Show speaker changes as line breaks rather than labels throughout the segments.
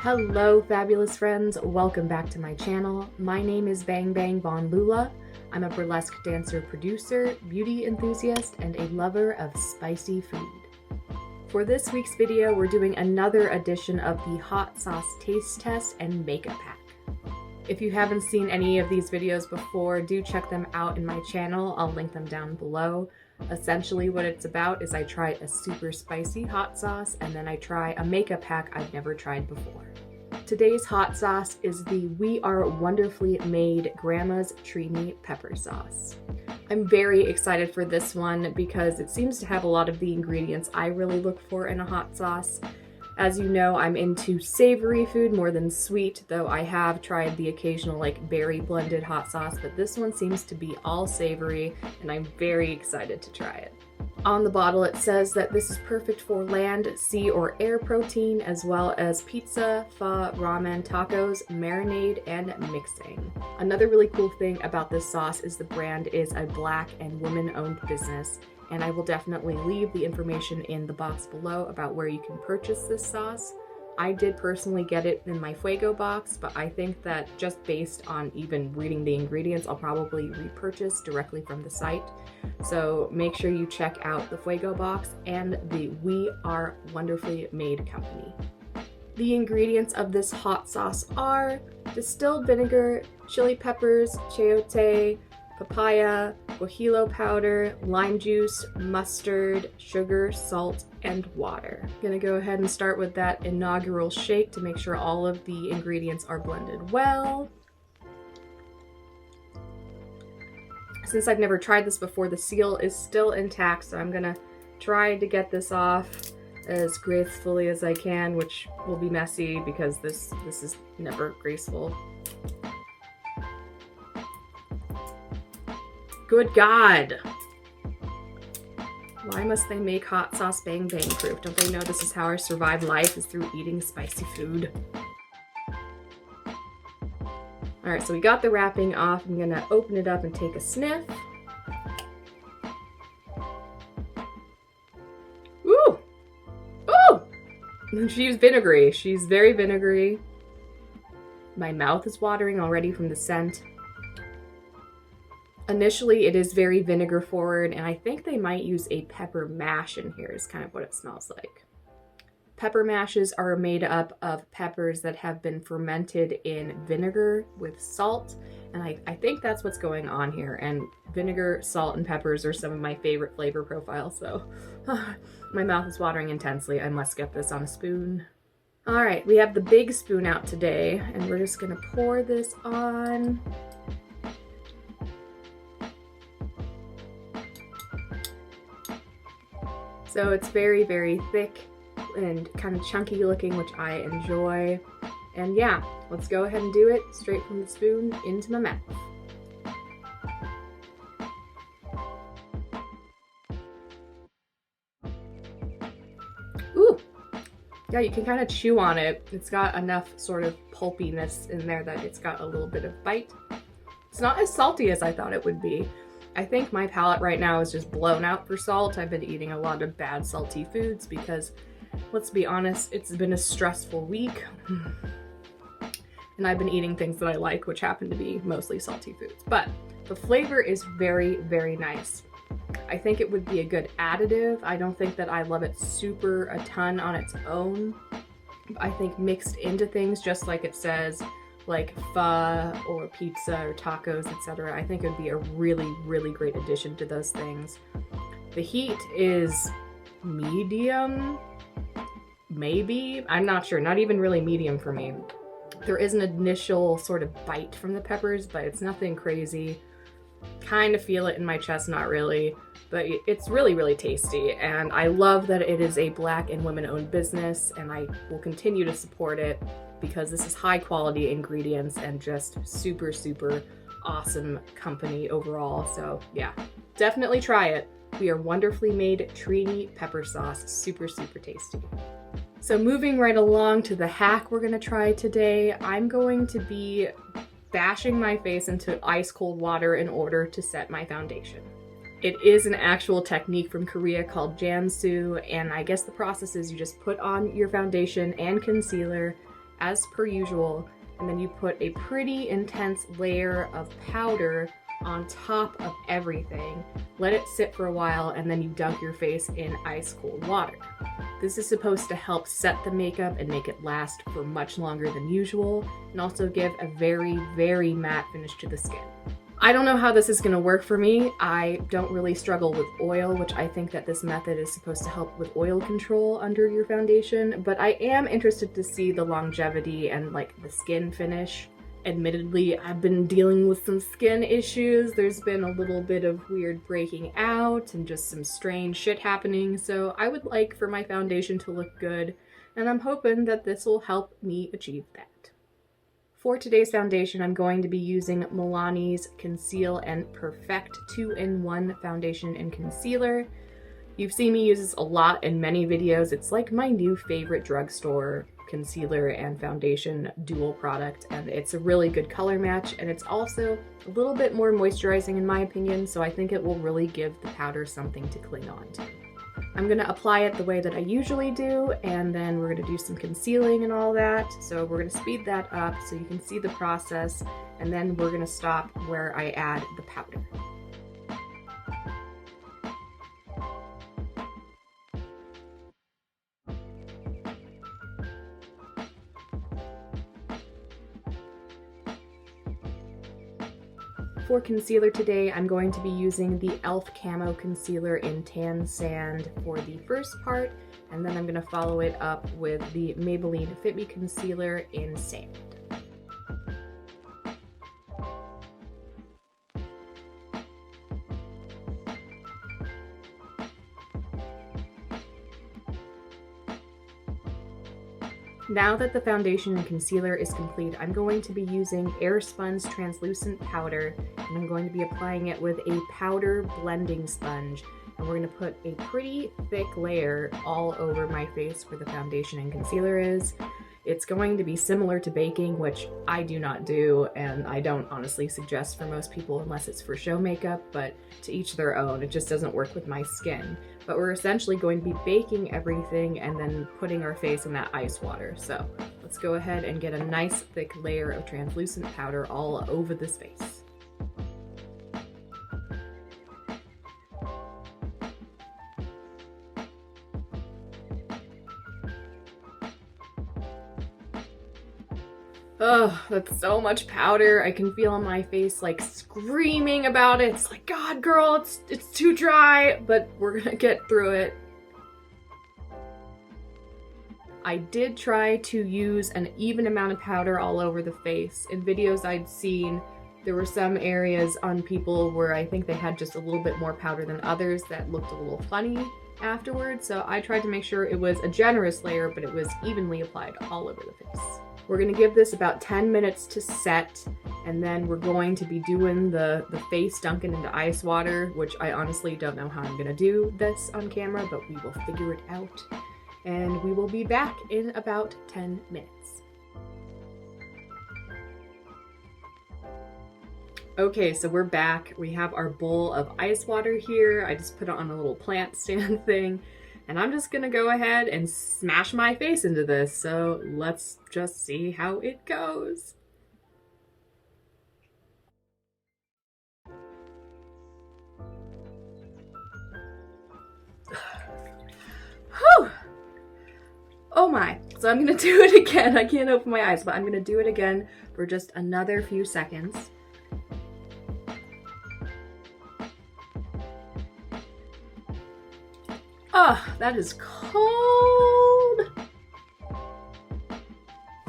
Hello fabulous friends, welcome back to my channel. My name is Bang Bang Bon Loola. I'm a burlesque dancer, producer, beauty enthusiast, and a lover of spicy food. For this week's video, we're doing another edition of the hot sauce taste test and makeup pack. If you haven't seen any of these videos before, do check them out in my channel. I'll link them down below. Essentially what it's about is I try a super spicy hot sauce and then I try a makeup hack I've never tried before. Today's hot sauce is the We Are Wonderfully Made Grandma's Trini pepper sauce. I'm very excited for this one because it seems to have a lot of the ingredients I really look for in a hot sauce. As you know, I'm into savory food more than sweet, though I have tried the occasional berry blended hot sauce, but this one seems to be all savory and I'm very excited to try it. On the bottle it says that this is perfect for land, sea, or air protein, as well as pizza, pho, ramen, tacos, marinade, and mixing. Another really cool thing about this sauce is the brand is a Black and women-owned business, and I will definitely leave the information in the box below about where you can purchase this sauce. I did personally get it in my Feugo Box, but I think that just based on even reading the ingredients, I'll probably repurchase directly from the site. So make sure you check out the Feugo Box and the We Are Wonderfully Made company. The ingredients of this hot sauce are distilled vinegar, chili peppers, chayote, papaya, guajillo powder, lime juice, mustard, sugar, salt, and water. I'm gonna go ahead and start with that inaugural shake to make sure all of the ingredients are blended well. Since I've never tried this before, the seal is still intact, so I'm gonna try to get this off as gracefully as I can, which will be messy because this is never graceful. Good God! Why must they make hot sauce bang bang proof? Don't they know this is how I survive life, is through eating spicy food? Alright, so we got the wrapping off. I'm gonna open it up and take a sniff. Ooh! Ooh! She's vinegary. She's very vinegary. My mouth is watering already from the scent. Initially, it is very vinegar forward, and I think they might use a pepper mash in here is kind of what it smells like. Pepper mashes are made up of peppers that have been fermented in vinegar with salt, and I think that's what's going on here. And vinegar, salt, and peppers are some of my favorite flavor profiles, so my mouth is watering intensely. I must get this on a spoon. All right, we have the big spoon out today, and we're just gonna pour this on. So it's very, very thick and kind of chunky looking, which I enjoy. And yeah, let's go ahead and do it straight from the spoon into my mouth. Ooh! Yeah, you can kind of chew on it. It's got enough sort of pulpiness in there that it's got a little bit of bite. It's not as salty as I thought it would be. I think my palate right now is just blown out for salt. I've been eating a lot of bad salty foods because, let's be honest, it's been a stressful week. And I've been eating things that I like, which happen to be mostly salty foods. But the flavor is very, very nice. I think it would be a good additive. I don't think that I love it super a ton on its own. I think mixed into things, just like it says, like pho or pizza or tacos, etc. I think it would be a really, really great addition to those things. The heat is medium, maybe? I'm not sure, not even really medium for me. There is an initial sort of bite from the peppers, but it's nothing crazy. Kind of feel it in my chest, not really, but it's really, really tasty. And I love that it is a Black and women-owned business, and I will continue to support it because this is high quality ingredients and just super, super awesome company overall. So yeah, definitely try it. We Are Wonderfully Made Trini pepper sauce. Super, super tasty. So moving right along to the hack we're gonna try today, I'm going to be bashing my face into ice cold water in order to set my foundation. It is an actual technique from Korea called Jamsu, and I guess the process is you just put on your foundation and concealer, as per usual, and then you put a pretty intense layer of powder on top of everything. Let it sit for a while, and then you dunk your face in ice cold water. This is supposed to help set the makeup and make it last for much longer than usual, and also give a very, very matte finish to the skin. I don't know how this is gonna work for me. I don't really struggle with oil, which I think that this method is supposed to help with oil control under your foundation, but I am interested to see the longevity and like the skin finish. Admittedly, I've been dealing with some skin issues. There's been a little bit of weird breaking out and just some strange shit happening, so I would like for my foundation to look good, and I'm hoping that this will help me achieve that. For today's foundation, I'm going to be using Milani's Conceal and Perfect 2-in-1 foundation and concealer. You've seen me use this a lot in many videos. It's like my new favorite drugstore concealer and foundation dual product, and it's a really good color match, and it's also a little bit more moisturizing in my opinion, so I think it will really give the powder something to cling on to. I'm gonna apply it the way that I usually do, and then we're gonna do some concealing and all that. So we're gonna speed that up so you can see the process, and then we're gonna stop where I add the powder. For concealer today, I'm going to be using the e.l.f. Camo Concealer in Tan Sand for the first part, and then I'm going to follow it up with the Maybelline Fit Me Concealer in Sand. Now that the foundation and concealer is complete, I'm going to be using Airspon's translucent powder, and I'm going to be applying it with a powder blending sponge. And we're going to put a pretty thick layer all over my face where the foundation and concealer is. It's going to be similar to baking, which I do not do, and I don't honestly suggest for most people unless it's for show makeup, but to each their own. It just doesn't work with my skin. But we're essentially going to be baking everything and then putting our face in that ice water. So let's go ahead and get a nice thick layer of translucent powder all over this face. Ugh, that's so much powder. I can feel on my face like screaming about it. It's like, God, girl, it's too dry, but we're gonna get through it. I did try to use an even amount of powder all over the face. In videos I'd seen, there were some areas on people where I think they had just a little bit more powder than others that looked a little funny afterwards. So I tried to make sure it was a generous layer, but it was evenly applied all over the face. We're gonna give this about 10 minutes to set, and then we're going to be doing the face dunking into ice water, which I honestly don't know how I'm gonna do this on camera, but we will figure it out. And we will be back in about 10 minutes. Okay, so we're back. We have our bowl of ice water here. I just put it on a little plant stand thing. And I'm just gonna go ahead and smash my face into this, so let's just see how it goes. Whew! Oh my, so I'm gonna do it again. I can't open my eyes, but I'm gonna do it again for just another few seconds. Oh, that is cold.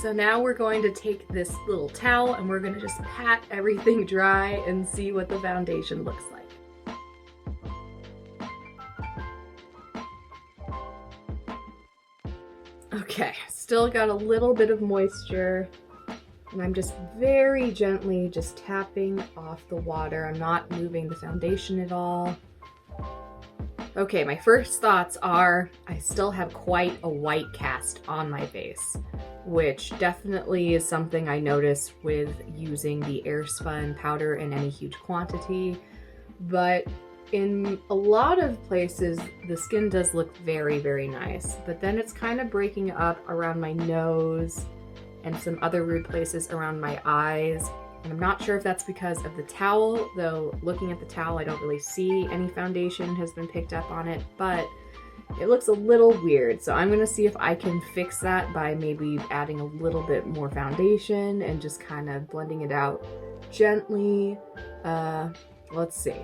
So now we're going to take this little towel and we're gonna just pat everything dry and see what the foundation looks like. Okay, still got a little bit of moisture, and I'm just very gently just tapping off the water. I'm not moving the foundation at all. Okay, my first thoughts are I still have quite a white cast on my face, which definitely is something I notice with using the Airspun powder in any huge quantity. But in a lot of places, the skin does look very, very nice, but then it's kind of breaking up around my nose and some other weird places around my eyes. And I'm not sure if that's because of the towel, though looking at the towel I don't really see any foundation has been picked up on it, but it looks a little weird. So I'm gonna see if I can fix that by maybe adding a little bit more foundation and just kind of blending it out gently. Let's see.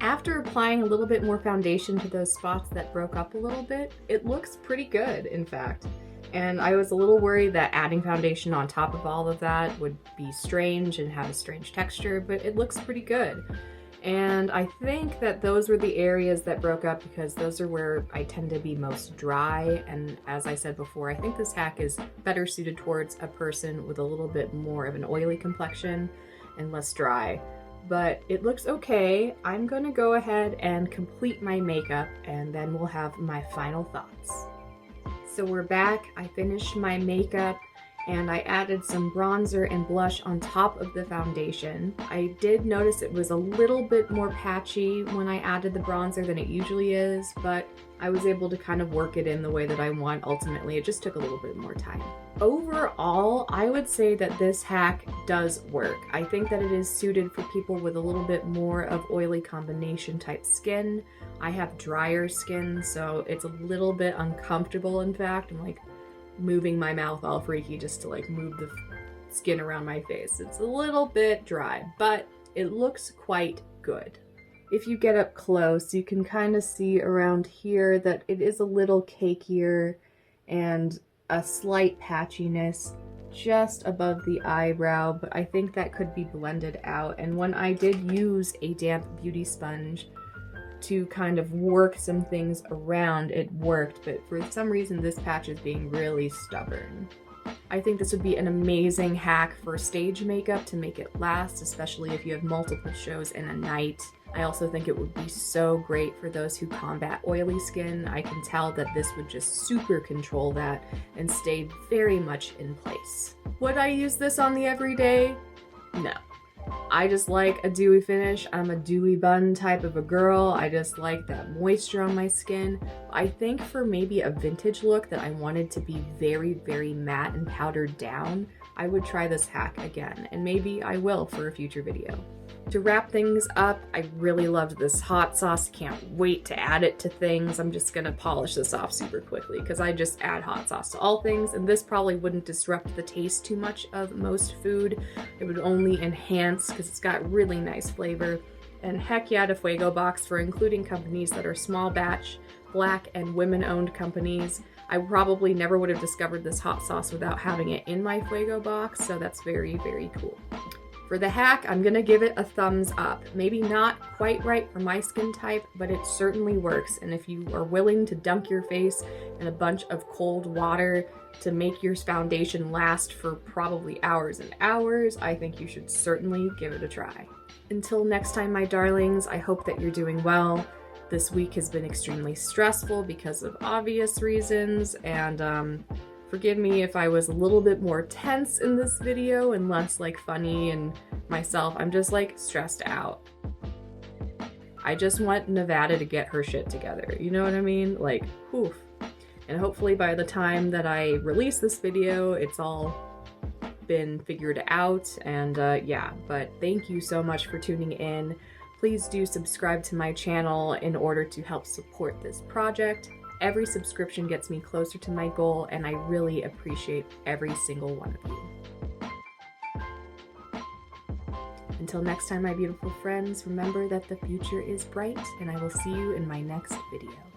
After applying a little bit more foundation to those spots that broke up a little bit, it looks pretty good, in fact. And I was a little worried that adding foundation on top of all of that would be strange and have a strange texture, but it looks pretty good. And I think that those were the areas that broke up because those are where I tend to be most dry. And as I said before, I think this hack is better suited towards a person with a little bit more of an oily complexion and less dry. But it looks okay. I'm gonna go ahead and complete my makeup and then we'll have my final thoughts. So we're back. I finished my makeup and I added some bronzer and blush on top of the foundation. I did notice it was a little bit more patchy when I added the bronzer than it usually is, but I was able to kind of work it in the way that I want ultimately. It just took a little bit more time. Overall, I would say that this hack does work. I think that it is suited for people with a little bit more of oily combination type skin. I have drier skin, so it's a little bit uncomfortable. In fact, I'm like moving my mouth all freaky just to like move the skin around my face. It's a little bit dry, but it looks quite good. If you get up close, you can kind of see around here that it is a little cakier and a slight patchiness just above the eyebrow, but I think that could be blended out. And when I did use a damp beauty sponge to kind of work some things around, it worked, but for some reason this patch is being really stubborn. I think this would be an amazing hack for stage makeup to make it last, especially if you have multiple shows in a night. I also think it would be so great for those who combat oily skin. I can tell that this would just super control that and stay very much in place. Would I use this on the everyday? No. I just like a dewy finish. I'm a dewy bun type of a girl. I just like that moisture on my skin. I think for maybe a vintage look that I wanted to be very, very matte and powdered down, I would try this hack again, and maybe I will for a future video. To wrap things up, I really loved this hot sauce. Can't wait to add it to things. I'm just gonna polish this off super quickly because I just add hot sauce to all things, and this probably wouldn't disrupt the taste too much of most food. It would only enhance because it's got really nice flavor. And heck yeah to Feugo Box for including companies that are small batch, Black and women-owned companies. I probably never would have discovered this hot sauce without having it in my Feugo Box, so that's very, very cool. For the hack, I'm gonna give it a thumbs up. Maybe not quite right for my skin type, but it certainly works. And if you are willing to dunk your face in a bunch of cold water to make your foundation last for probably hours and hours, I think you should certainly give it a try. Until next time, my darlings, I hope that you're doing well. This week has been extremely stressful because of obvious reasons, and forgive me if I was a little bit more tense in this video and less like funny and myself. I'm just like stressed out. I just want Nevada to get her shit together. You know what I mean? Like, oof. And hopefully by the time that I release this video, it's all been figured out. And yeah, but thank you so much for tuning in. Please do subscribe to my channel in order to help support this project. Every subscription gets me closer to my goal, and I really appreciate every single one of you. Until next time, my beautiful friends, remember that the future is bright, and I will see you in my next video.